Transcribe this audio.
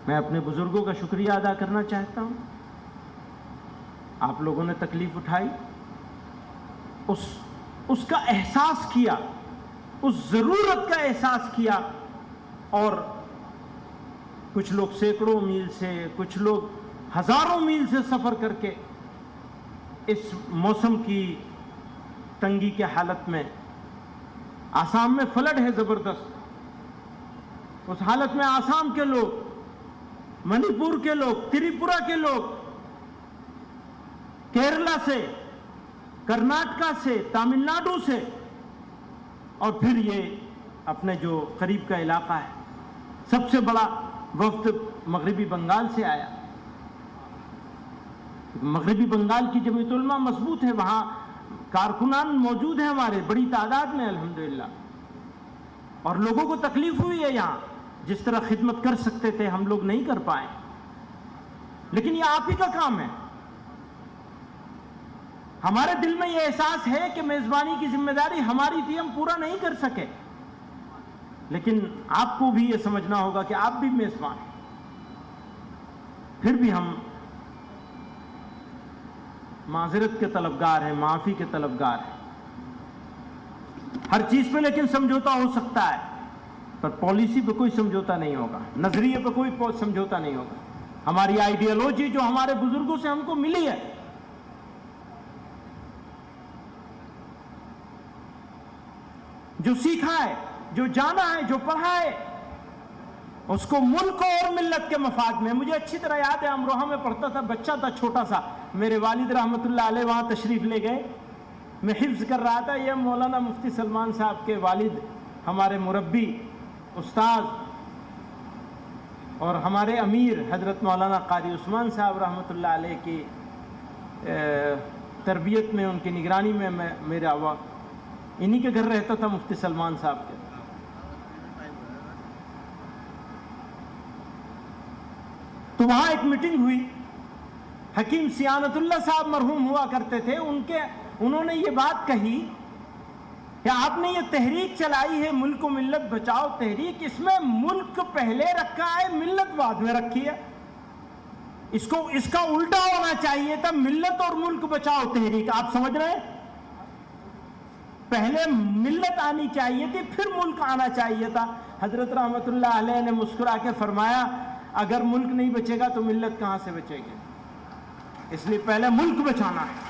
میں اپنے بزرگوں کا شکریہ ادا کرنا چاہتا ہوں. آپ لوگوں نے تکلیف اٹھائی، اس کا احساس کیا، اس ضرورت کا احساس کیا، اور کچھ لوگ سینکڑوں میل سے، کچھ لوگ ہزاروں میل سے سفر کر کے اس موسم کی تنگی کے حالت میں، آسام میں فلڈ ہے زبردست، اس حالت میں آسام کے لوگ، منی پور کے لوگ، تریپورہ کے لوگ، کیرلا سے، کرناٹکا سے، تامل ناڈو سے، اور پھر یہ اپنے جو قریب کا علاقہ ہے، سب سے بڑا وفد مغربی بنگال سے آیا. مغربی بنگال کی جمعیت علماء مضبوط ہے، وہاں کارکنان موجود ہیں ہمارے بڑی تعداد میں الحمدللہ، اور لوگوں کو تکلیف ہوئی ہے یہاں. جس طرح خدمت کر سکتے تھے ہم لوگ نہیں کر پائے، لیکن یہ آپ ہی کا کام ہے. ہمارے دل میں یہ احساس ہے کہ میزبانی کی ذمہ داری ہماری تھی، ہم پورا نہیں کر سکے، لیکن آپ کو بھی یہ سمجھنا ہوگا کہ آپ بھی میزبان ہیں. پھر بھی ہم معذرت کے طلبگار ہیں، معافی کے طلبگار ہیں ہر چیز پہ. لیکن سمجھوتا ہو سکتا ہے، پر پالیسی پہ کوئی سمجھوتا نہیں ہوگا، نظریے پہ کوئی سمجھوتا نہیں ہوگا. ہماری آئیڈیالوجی جو ہمارے بزرگوں سے ہم کو ملی ہے، جو سیکھا ہے، جو جانا ہے، جو پڑھا ہے، اس کو ملک اور ملت کے مفاد میں. مجھے اچھی طرح یاد ہے، امروہہ میں پڑھتا تھا، بچہ تھا چھوٹا سا، میرے والد رحمۃ اللہ علیہ وہاں تشریف لے گئے، میں حفظ کر رہا تھا. یہ مولانا مفتی سلمان صاحب کے والد، ہمارے مربی، استاد اور ہمارے امیر حضرت مولانا قاری عثمان صاحب رحمۃ اللہ علیہ کی تربیت میں، ان کی نگرانی میں میرا انہی کے گھر رہتا تھا، مفتی سلمان صاحب کے. تو وہاں ایک میٹنگ ہوئی، حکیم سیانت اللہ صاحب مرحوم ہوا کرتے تھے، انہوں نے یہ بات کہی کہ آپ نے یہ تحریک چلائی ہے ملک و ملت بچاؤ تحریک، اس میں ملک پہلے رکھا ہے، ملت بعد میں رکھی ہے. اس کا الٹا ہونا چاہیے تھا، ملت اور ملک بچاؤ تحریک. آپ سمجھ رہے ہیں؟ پہلے ملت آنی چاہیے تھی، پھر ملک آنا چاہیے تھا. حضرت رحمت اللہ علیہ نے مسکرا کے فرمایا، اگر ملک نہیں بچے گا تو ملت کہاں سے بچے گی؟ اس لیے پہلے ملک بچانا ہے.